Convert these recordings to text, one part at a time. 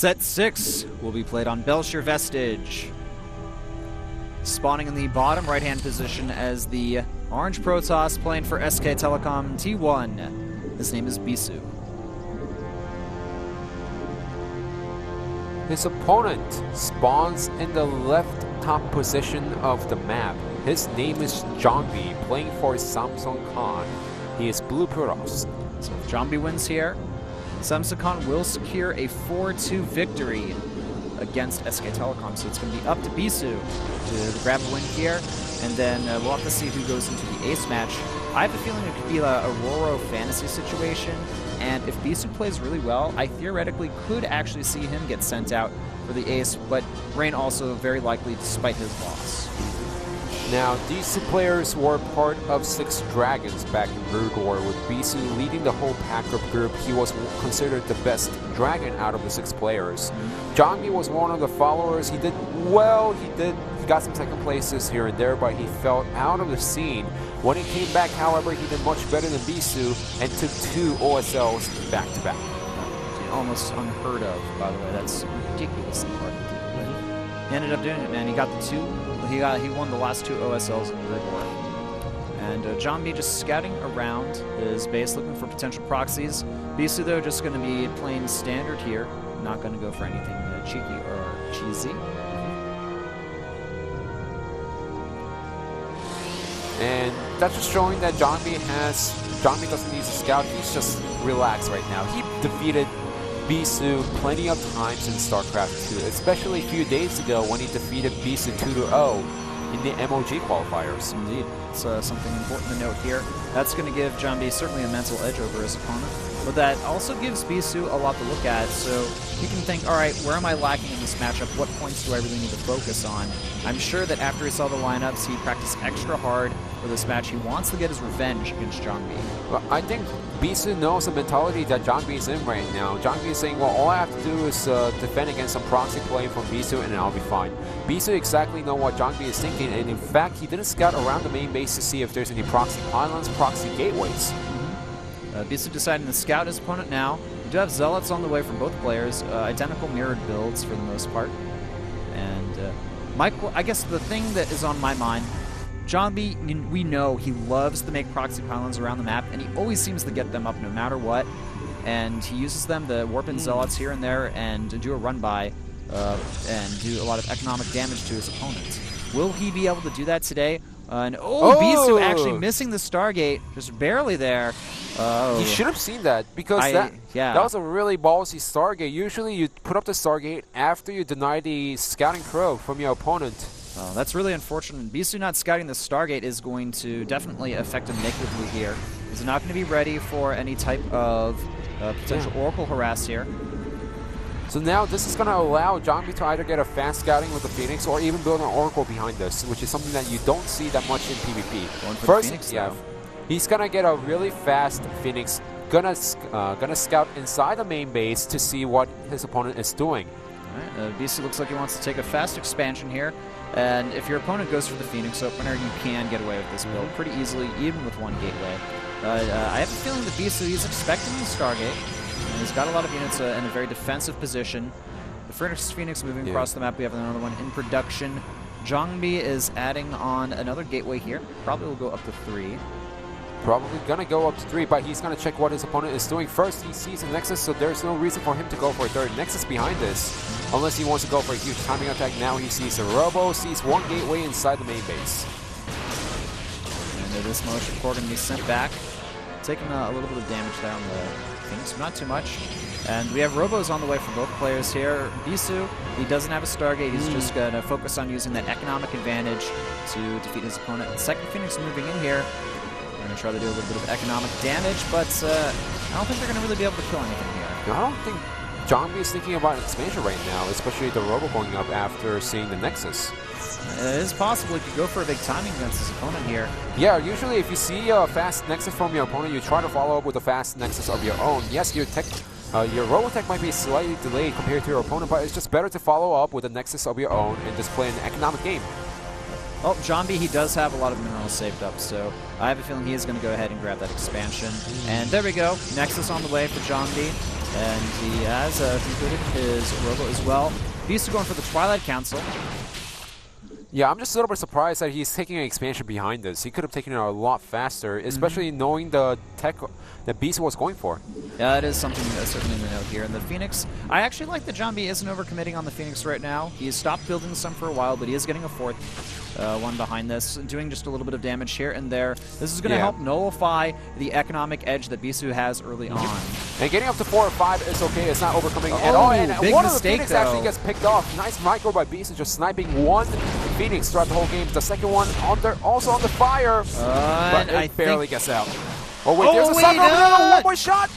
Set 6 will be played on Bel'Shir Vestige. Spawning in the bottom right-hand position as the Orange Protoss playing for SK Telecom T1. His name is Bisu. His opponent spawns in the left top position of the map. His name is Jangbi, playing for Samsung Khan. He is Blue Protoss. So if Jangbi wins here, Samsung Khan will secure a 4-2 victory against SK Telecom. So it's going to be up to Bisu to grab a win here, and then we'll have to see who goes into the ace match. I have a feeling it could be a Roro fantasy situation, and if Bisu plays really well, I theoretically could actually see him get sent out for the ace, but Rain also very likely despite his loss. Now, these two players were part of 6 Dragons back in Brood War, with Bisu leading the whole pack-up group. He was considered the best dragon out of the 6 players. Jangbi was one of the followers. He did well, he got some second places here and there, but he fell out of the scene. When he came back, however, he did much better than Bisu and took 2 OSLs back-to-back. Almost unheard of, by the way. That's ridiculously hard to do. But he ended up doing it, man. He got the 2. He won the last 2 OSLs in Brood War. And Jangbi just scouting around his base, looking for potential proxies. Bisu, though, just going to be playing standard here. Not going to go for anything cheeky or cheesy. And that's just showing that Jangbi doesn't need to scout. He's just relaxed right now. He defeated Bisu plenty of times in Starcraft2, especially a few days ago when he defeated Bisu 2-0 in the MOG qualifiers. Indeed. It's something important to note here. That's going to give Jangbi certainly a mental edge over his opponent, but that also gives Bisu a lot to look at, so he can think, alright, where am I lacking in this matchup? What points do I really need to focus on? I'm sure that after he saw the lineups, he practiced extra hard for this match. He wants to get his revenge against Jangbi. Well, I think Bisu knows the mentality that Jangbi is in right now. Jangbi is saying, well, all I have to do is defend against some proxy play from Bisu and I'll be fine. Bisu exactly knows what Jangbi is thinking, and in fact, he didn't scout around the main base to see if there's any proxy islands, proxy gateways. Bisu deciding to scout his opponent now. We do have Zealots on the way from both players, identical mirrored builds for the most part. And Michael, I guess the thing that is on my mind, Jangbi, we know he loves to make proxy pylons around the map, and he always seems to get them up no matter what. And he uses them to warp in Zealots here and there and do a run-by and do a lot of economic damage to his opponent. Will he be able to do that today? Bisu actually missing the Stargate, just barely there. He should have seen that, because that was a really ballsy Stargate. Usually you put up the Stargate after you deny the scouting probe from your opponent. That's really unfortunate. Bisu not scouting the Stargate is going to definitely affect him negatively here. He's not going to be ready for any type of potential Oracle harass here. So now this is going to allow Jangbi to either get a fast scouting with the Phoenix or even build an Oracle behind this, which is something that you don't see that much in PvP. First, Phoenix, he's going to get a really fast Phoenix, gonna scout inside the main base to see what his opponent is doing. Alright, Bisu looks like he wants to take a fast expansion here, and if your opponent goes for the Phoenix opener, you can get away with this build pretty easily, even with 1 gateway. I have a feeling that Bisu is expecting the Stargate. He's got a lot of units in a very defensive position. The Phoenix moving across the map. We have another one in production. Jangbi is adding on another gateway here. Probably will go up to 3. Probably gonna go up to 3, but he's gonna check what his opponent is doing. First, he sees a Nexus, so there's no reason for him to go for a 3rd Nexus behind this, unless he wants to go for a huge timing attack. Now he sees a Robo, sees 1 gateway inside the main base. And this motion core gonna be sent back, taking a little bit of damage there on the Phoenix, not too much. And we have Robos on the way from both players here. Bisu, he doesn't have a Stargate. He's just going to focus on using that economic advantage to defeat his opponent. The second Phoenix moving in here. We're going to try to do a little bit of economic damage, but I don't think they're going to really be able to kill anything here. No, I don't think Jangbi is thinking about expansion right now, especially the Robo going up after seeing the Nexus. It is possible he could go for a big timing against his opponent here. Yeah, usually if you see a fast Nexus from your opponent, you try to follow up with a fast Nexus of your own. Yes, your Robotech might be slightly delayed compared to your opponent, but it's just better to follow up with a Nexus of your own and just play an economic game. Oh, Jangbi, he does have a lot of minerals saved up, so I have a feeling he is going to go ahead and grab that expansion. And there we go. Nexus on the way for Jangbi. And he has concluded his robo as well. Bisu going for the Twilight Council. Yeah, I'm just a little bit surprised that he's taking an expansion behind this. He could have taken it a lot faster, especially knowing the tech that Bisu was going for. Yeah, it is something certainly to note here. And the Phoenix, I actually like that Jangbi isn't overcommitting on the Phoenix right now. He's stopped building some for a while, but he is getting a fourth one behind this, doing just a little bit of damage here and there. This is going to help nullify the economic edge that Bisu has early on. And getting up to 4 or 5 is okay. It's not overcoming at all. And big one of the mistake, Phoenix actually gets picked off. Nice micro by Bisu, just sniping one Phoenix throughout the whole game. The second one also under fire, but it barely gets out. Oh wait, there's a Sucker over there. One more shot.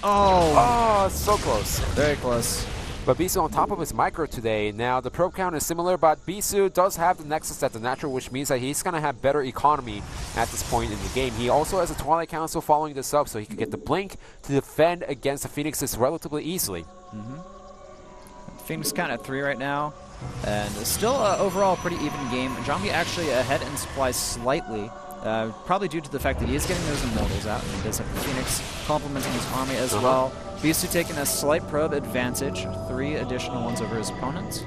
Oh, so close. Very close. But Bisu on top of his micro today. Now the probe count is similar, but Bisu does have the Nexus at the natural, which means that he's going to have better economy at this point in the game. He also has a Twilight Council following this up, so he can get the Blink to defend against the Phoenixes relatively easily. Phoenix count at 3 right now, and still overall a pretty even game. Jangbi actually ahead in supply slightly. Probably due to the fact that he is getting those Immortals out, and he does have the Phoenix complementing his army as well. Bisu taking a slight probe advantage, 3 additional ones over his opponent.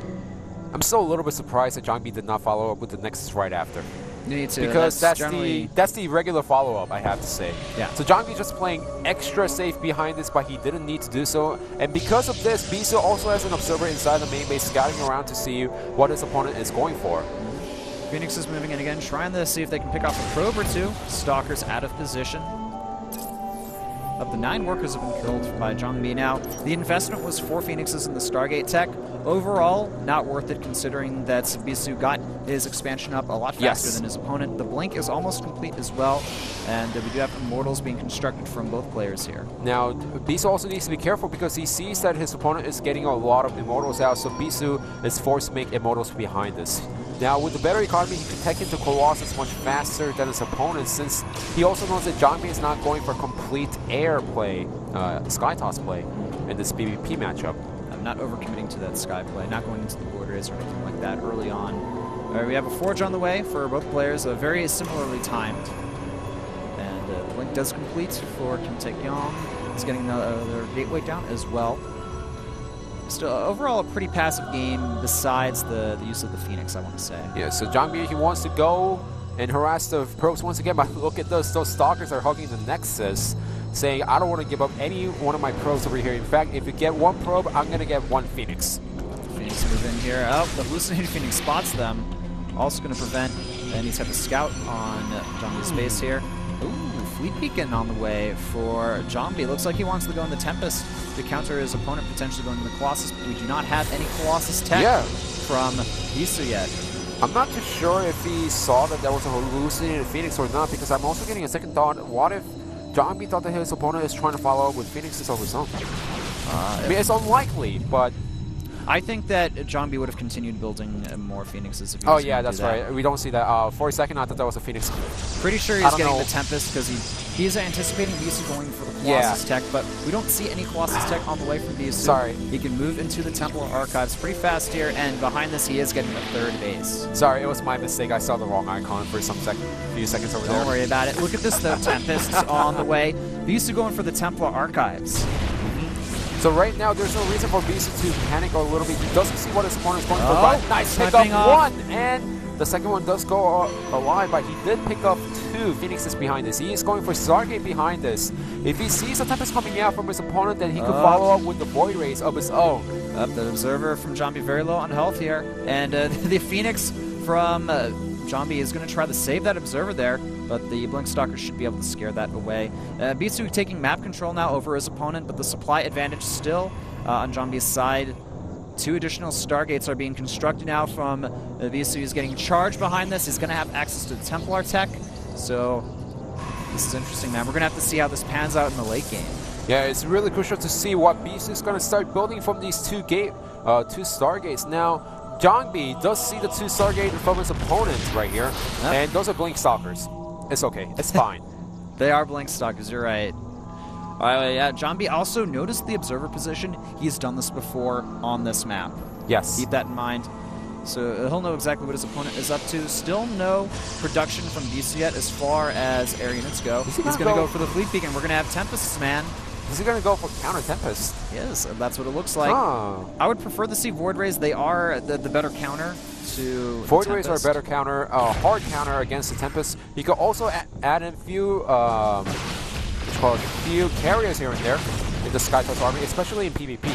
I'm still a little bit surprised that Jangbi did not follow up with the Nexus right after. You need to, because that's the regular follow-up, I have to say. Yeah. So Jangbi just playing extra safe behind this, but he didn't need to do so. And because of this, Bisu also has an observer inside the main base, scouting around to see what his opponent is going for. Phoenix is moving in again, trying to see if they can pick off a probe or two. Stalker's out of position. Of the 9 workers have been killed by Jangbi. Now, the investment was 4 Phoenixes in the Stargate tech. Overall, not worth it considering that Bisu got his expansion up a lot faster than his opponent. The Blink is almost complete as well, and we do have Immortals being constructed from both players here. Now, Bisu also needs to be careful because he sees that his opponent is getting a lot of Immortals out, so Bisu is forced to make Immortals behind this. Now, with the better economy, he can tech into Colossus much faster than his opponent, since he also knows that Jangbi is not going for complete air play, Sky Toss play in this PvP matchup. I'm not overcommitting to that Sky play, not going into the borders or anything like that early on. All right, we have a Forge on the way for both players, very similarly timed. And Blink does complete for Kim Tae-kyung. He's getting their gateway down as well. Still, overall, a pretty passive game besides the use of the Phoenix, I want to say. Yeah, so Jangbi, he wants to go and harass the probes once again, but look at this. Those Stalkers are hugging the Nexus, saying, I don't want to give up any one of my probes over here. In fact, if you get 1 probe, I'm going to get 1 Phoenix. Phoenix move in here. Oh, the hallucinating Phoenix spots them. Also going to prevent, and he's got the Scout on Jangbi's base here. Ooh, Fleet Beacon on the way for Jangbi. Looks like he wants to go in the Tempest to counter his opponent potentially going in the Colossus, but we do not have any Colossus tech from Bisu yet. I'm not too sure if he saw that there was a hallucinated Phoenix or not, because I'm also getting a second thought. What if Jangbi thought that his opponent is trying to follow up with Phoenixes of his own? I mean, it's unlikely, but I think that Jangbi would have continued building more Phoenixes if he was that's right. We don't see that. For a second, I thought that was a Phoenix. Pretty sure he's getting the Tempest because he's anticipating Bisu going for the Colossus tech, but we don't see any Colossus tech on the way from Bisu. Sorry. He can move into the Templar Archives pretty fast here, and behind this, he is getting the 3rd base. Sorry, it was my mistake. I saw the wrong icon for some few seconds over there. Don't worry about it. Look at this, though. Tempest's on the way. Bisu going for the Templar Archives. So right now, there's no reason for Bisu to panic a little bit. He doesn't see what his opponent is going for. But nice pick up 1, and the second one does go alive, but he did pick up 2 Phoenixes behind this. He is going for Stargate behind this. If he sees a Tempest coming out from his opponent, then he could follow up with the Void Rays of his own. The Observer from Jangbi very low on health here, and the Phoenix from Jangbi is going to try to save that Observer there, but the Blink Stalker should be able to scare that away. Bisu taking map control now over his opponent, but the supply advantage still on Jangbi's side. 2 additional Stargates are being constructed now from Bisu. He's getting charged behind this. He's going to have access to the Templar tech, so this is interesting, man. We're going to have to see how this pans out in the late game. Yeah, it's really crucial to see what Bisu is going to start building from these 2 Stargates. Now, Jangbi does see the 2 Stargate from his opponent right here, and those are Blink Stalkers. It's okay. It's fine. They are Blink Stalkers. You're right. Yeah, Jangbi also noticed the Observer position. He's done this before on this map. Yes. Keep that in mind. So he'll know exactly what his opponent is up to. Still no production from Bisu yet as far as air units go. He's going to go for the Fleet Beacon. We're going to have Tempests, man. Is he going to go for counter Tempest? He is. That's what it looks like. Huh. I would prefer to see Void Rays. They are the better counter to Void Rays are a better counter, hard counter against the Tempest. You could also add in a few, few carriers here and there in the SkyTouch army, especially in PvP.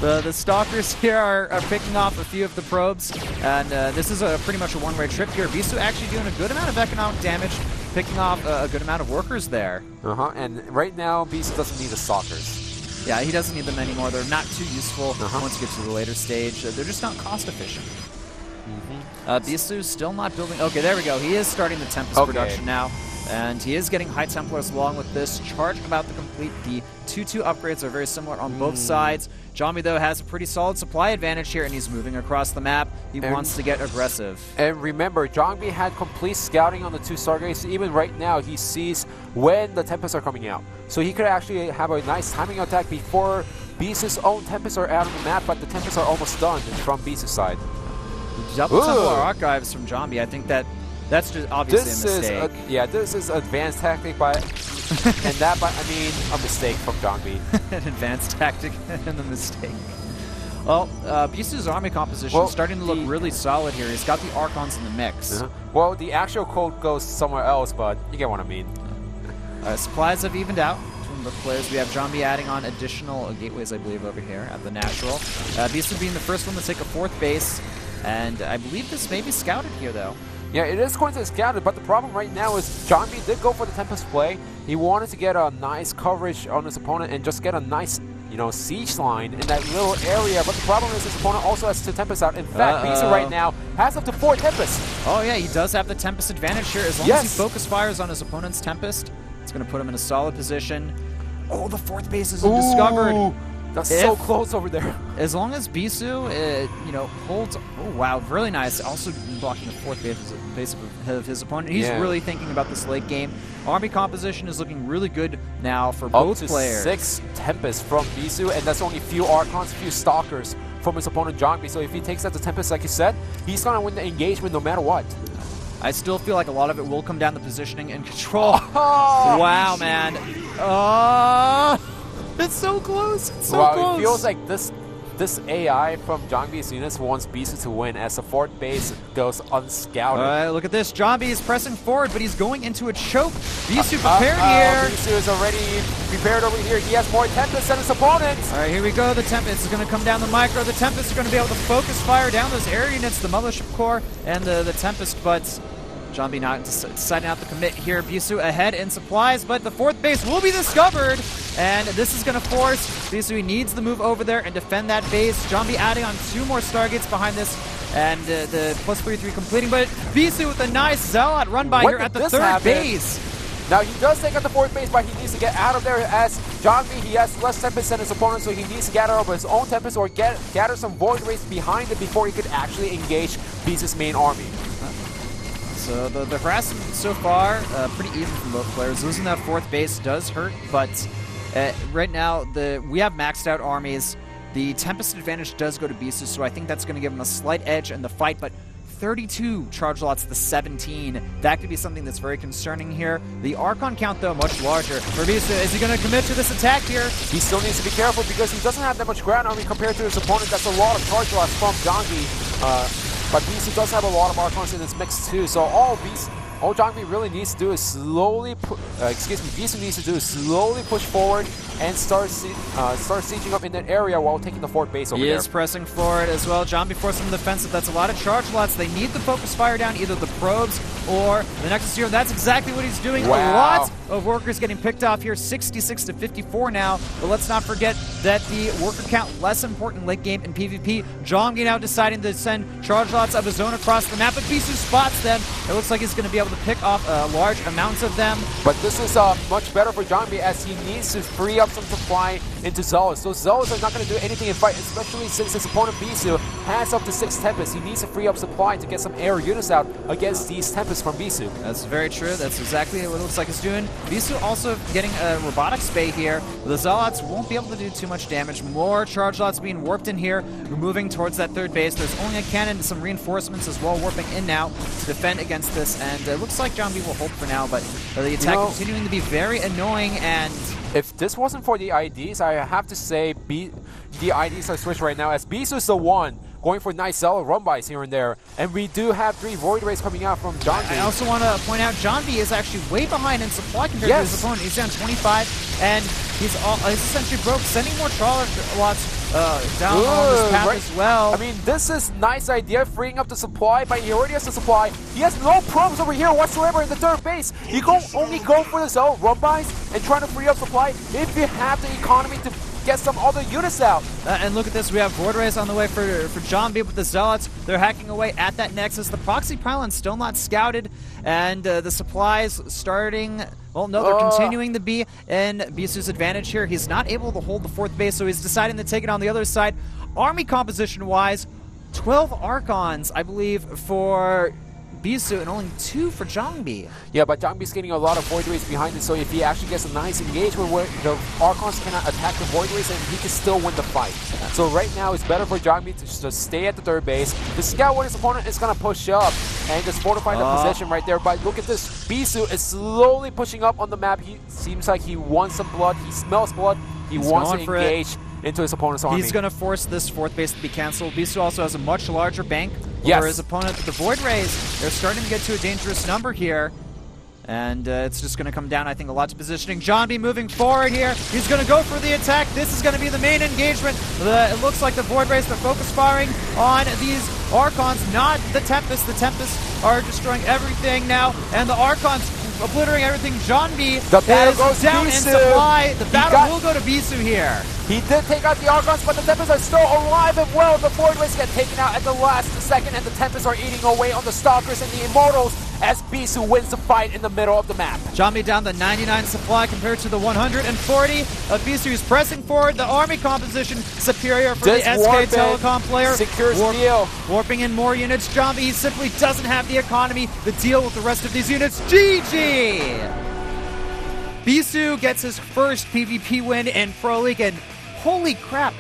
The Stalkers here are picking off a few of the probes, and this is pretty much a one-way trip here. Bisu actually doing a good amount of economic damage, picking off a good amount of workers there. And right now, Bisu doesn't need the Stalkers. Yeah, he doesn't need them anymore. They're not too useful once you get to the later stage. They're just not cost efficient. Bisu's still not building. Okay, there we go. He is starting the Tempest production now. And he is getting High Templars along with this. Charge about to complete. The 2-2 upgrades are very similar on both sides. Jangbi, though, has a pretty solid supply advantage here, and he's moving across the map. He wants to get aggressive. And remember, Jangbi had complete scouting on the 2 Stargates. Even right now, he sees when the Tempests are coming out. So he could actually have a nice timing attack before Bisu's own Tempests are out on the map, but the Tempests are almost done from Bisu's side. Double Templar Archives from Jangbi. I think that's just obviously a mistake. This is advanced tactic by, and that by, I mean, a mistake from Jangbi. An advanced tactic and a mistake. Well, Bisu's army composition is starting to look really solid here. He's got the Archons in the mix. Well, the actual code goes somewhere else, but you get what I mean. Supplies have evened out between both players. We have Jangbi adding on additional gateways, I believe, over here at the natural. Bisu being the first one to take a 4th base, and I believe this may be scouted here, though. Yeah, it is going to scout it, but the problem right now is Jangbi did go for the Tempest play. He wanted to get a nice coverage on his opponent and just get a nice, siege line in that little area. But the problem is his opponent also has 2 Tempests out. In fact, Bisu right now has up to 4 Tempests. Oh yeah, he does have the Tempest advantage here. As long as he focus fires on his opponent's Tempest, it's going to put him in a solid position. Oh, the 4th base is discovered. That's so close over there. As long as Bisu, holds... Oh, wow, really nice. Also blocking the 4th base of his opponent. He's really thinking about this late game. Army composition is looking really good now for both players. 6 Tempests from Bisu, and that's only a few Archons, a few Stalkers from his opponent Jangbi. So if he takes out the Tempest, like you said, he's going to win the engagement no matter what. I still feel like a lot of it will come down to positioning and control. Wow, man. It's so close. It's so close. It feels like this AI from Jangbi's units wants Bisu to win as the 4th base goes unscouted. Look at this. Jangbi is pressing forward, but he's going into a choke. Bisu prepared here. Bisu is already prepared over here. He has more Tempests than his opponent. All right, here we go. The Tempest is going to come down the micro. The Tempest are going to be able to focus fire down those air units, the Mothership Core and the Tempest, but Jangbi not deciding not to commit here. Bisu ahead in supplies, but the 4th base will be discovered, and this is going to force Bisu. He needs to move over there and defend that base. Jangbi adding on 2 more Stargates behind this, and the +3/3 completing, but Bisu with a nice Zealot run by here at the 3rd base. Now he does take out the 4th base, but he needs to get out of there as Jangbi, he has less Tempest than his opponent, so he needs to gather up his own Tempest or gather some Void Rays behind it before he could actually engage Bisu's main army. So the harassment so far, pretty even from both players. Losing that 4th base does hurt, but right now we have maxed out armies. The Tempest advantage does go to Bisu, so I think that's going to give him a slight edge in the fight, but 32 charge lots to 17. That could be something that's very concerning here. The Archon count, though, much larger. For Bisu, is he going to commit to this attack here? He still needs to be careful because he doesn't have that much ground army compared to his opponent. That's a lot of charge lots from Jangbi. But Bisu does have a lot of Archons in his mix too, so all Jangbi really needs to do is slowly, Bisu needs to do is slowly push forward and start sieging up in that area while taking the 4th base over there. He is pressing forward as well. Jangbi forced him defensive. That's a lot of charge lots. They need to focus fire down either the probes or the Nexus Serum. That's exactly what he's doing. Wow. A lot of workers getting picked off here. 66 to 54 now. But let's not forget that the worker count less important late game in PvP. Jangbi now deciding to send charge lots of his own across the map, but Bisu spots them. It looks like he's going to be able to pick off large amounts of them. But this is much better for Jangbi as he needs to free up some supply into Zealots. So Zealots are not going to do anything in fight, especially since his opponent Bisu has up to 6 Tempests. He needs to free up supply to get some air units out against these Tempests from Bisu. That's very true. That's exactly what it looks like he's doing. Bisu also getting a Robotics Bay here. The Zealots won't be able to do too much damage. More charge lots being warped in here. We're moving towards that 3rd base. There's only a cannon and some reinforcements as well warping in now to defend against this. And it looks like Jangbi will hold for now, but the attack continuing to be very annoying, and If this wasn't for the IDs, I have to say the IDs are switched right now, as Bisu is the one going for nice solid run-bys here and there. And we do have 3 Void Rays coming out from Jangbi. I also want to point out Jangbi is actually way behind in supply compared to his opponent. He's down 25, and he's essentially broke, sending more trawler lots down on this path as well. I mean, this is nice idea, freeing up the supply, but he already has the supply. He has no problems over here whatsoever in the third base. You only go for the zone run-bys and trying to free up supply if you have the economy to get some other units out. And look at this, we have Void Rays on the way for Jangbi with the Zealots. They're hacking away at that Nexus. The proxy pylon's still not scouted, and the supplies starting... Well, no, they're continuing to be in Bisu's advantage here. He's not able to hold the 4th base, so he's deciding to take it on the other side. Army composition-wise, 12 Archons, I believe, for Bisu, and only 2 for Jangbi. Yeah, but Jangbi's getting a lot of Void Rays behind it, so if he actually gets a nice engagement where the Archons cannot attack the Void Rays, then he can still win the fight. So right now, it's better for Jangbi to just stay at the 3rd base. The scout with his opponent is going to push up and just fortify the position right there. But look at this. Bisu is slowly pushing up on the map. He seems like he wants some blood. He smells blood. He wants to engage into his opponent's army. He's going to force this 4th base to be cancelled. Bisu also has a much larger bank for his opponent. The Void Rays, they're starting to get to a dangerous number here. And it's just going to come down, I think, a lot to positioning. Jangbi moving forward here. He's going to go for the attack. This is going to be the main engagement. It looks like the Void Rays, they're focus firing on these Archons, not the Tempest. The Tempests are destroying everything now, and the Archons obliterating everything. Jangbi is down in supply. The battle will go to Bisu here. He did take out the Archons, but the Tempests are still alive and well. The Void Rays get taken out at the last second, and the Tempests are eating away on the Stalkers and the Immortals as Bisu wins the fight in the middle of the map. Jangbi down to 99 supply compared to the 140 of Bisu. Is pressing forward. The army composition superior for the SK Telecom player. Secures deal. Warping in more units. Jangbi, he simply doesn't have the economy to deal with the rest of these units. GG! Bisu gets his first PvP win in Pro League, and holy crap,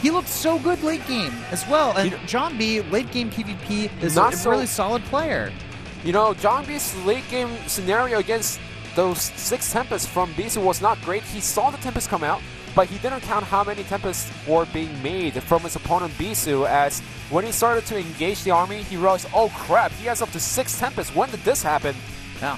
he looked so good late game as well. And Jangbi, late game PvP, is a really solid player. You know, Jangbi's late game scenario against those 6 Tempests from Bisu was not great. He saw the Tempests come out, but he didn't count how many Tempests were being made from his opponent Bisu, as when he started to engage the army, he realized, oh crap, he has up to 6 Tempests. When did this happen? Yeah.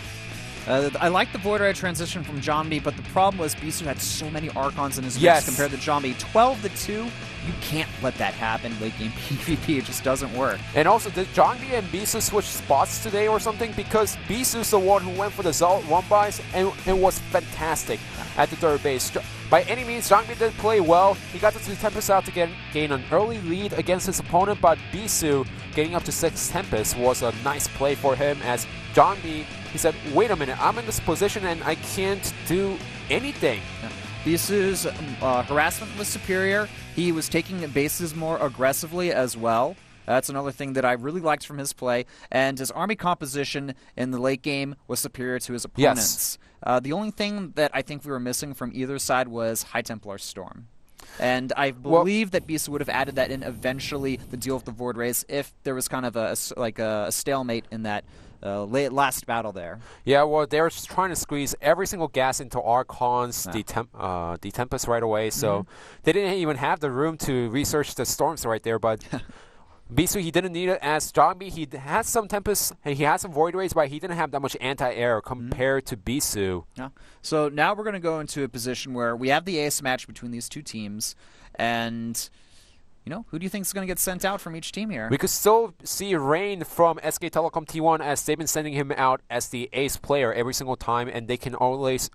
I like the Void Ray transition from Jangbi, but the problem was Bisu had so many Archons in his mix compared to Jangbi. 12-2, you can't let that happen late game PvP. It just doesn't work. And also, did Jangbi and Bisu switch spots today or something? Because Bisu's the one who went for the Zealot one-buys and was fantastic at the 3rd base. By any means, Jangbi did play well. He got the 2 Tempests out to gain an early lead against his opponent, but Bisu getting up to 6 Tempests was a nice play for him, as Jangbi, he said, wait a minute, I'm in this position and I can't do anything. Yeah. Bisu's harassment was superior. He was taking bases more aggressively as well. That's another thing that I really liked from his play. And his army composition in the late game was superior to his opponents. The only thing that I think we were missing from either side was High Templar Storm. And I believe that Bisu would have added that in eventually to deal with the Void Rays if there was kind of a stalemate in that last battle there. Yeah, well, they're trying to squeeze every single gas into Archons, the Tempest right away, so they didn't even have the room to research the Storms right there, but Bisu, he didn't need it. As Jangbi, he had some Tempests and he had some Void Rays, but he didn't have that much anti-air compared to Bisu. Yeah. So now we're going to go into a position where we have the ace match between these two teams, and you know, who do you think is going to get sent out from each team here? We could still see Rain from SK Telecom T1, as they've been sending him out as the ace player every single time, and they can always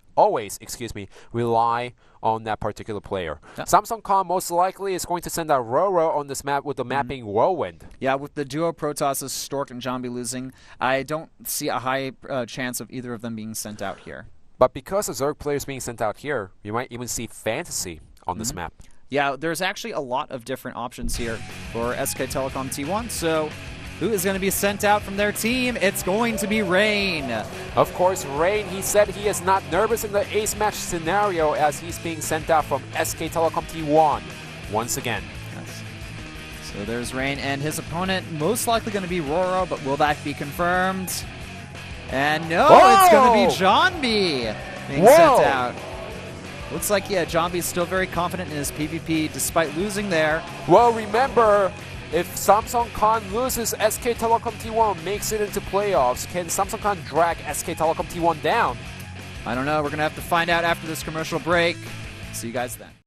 rely on that particular player. Yeah. Samsung Com most likely is going to send out Roro on this map, with the map being Whirlwind. Yeah, with the duo Protoss, Stork and Jangbi losing, I don't see a high chance of either of them being sent out here. But because of Zerg players being sent out here, you might even see Fantasy on this map. Yeah, there's actually a lot of different options here for SK Telecom T1, so who is going to be sent out from their team? It's going to be Rain. Of course, Rain, he said he is not nervous in the ace match scenario, as he's being sent out from SK Telecom T1 once again. Yes. So there's Rain, and his opponent most likely going to be Roro, but will that be confirmed? And no, it's going to be Jangbi being sent out. Looks like, yeah, Jangbi's still very confident in his PvP despite losing there. Well, remember, if Samsung Khan loses, SK Telecom T1 makes it into playoffs. Can Samsung Khan drag SK Telecom T1 down? I don't know. We're going to have to find out after this commercial break. See you guys then.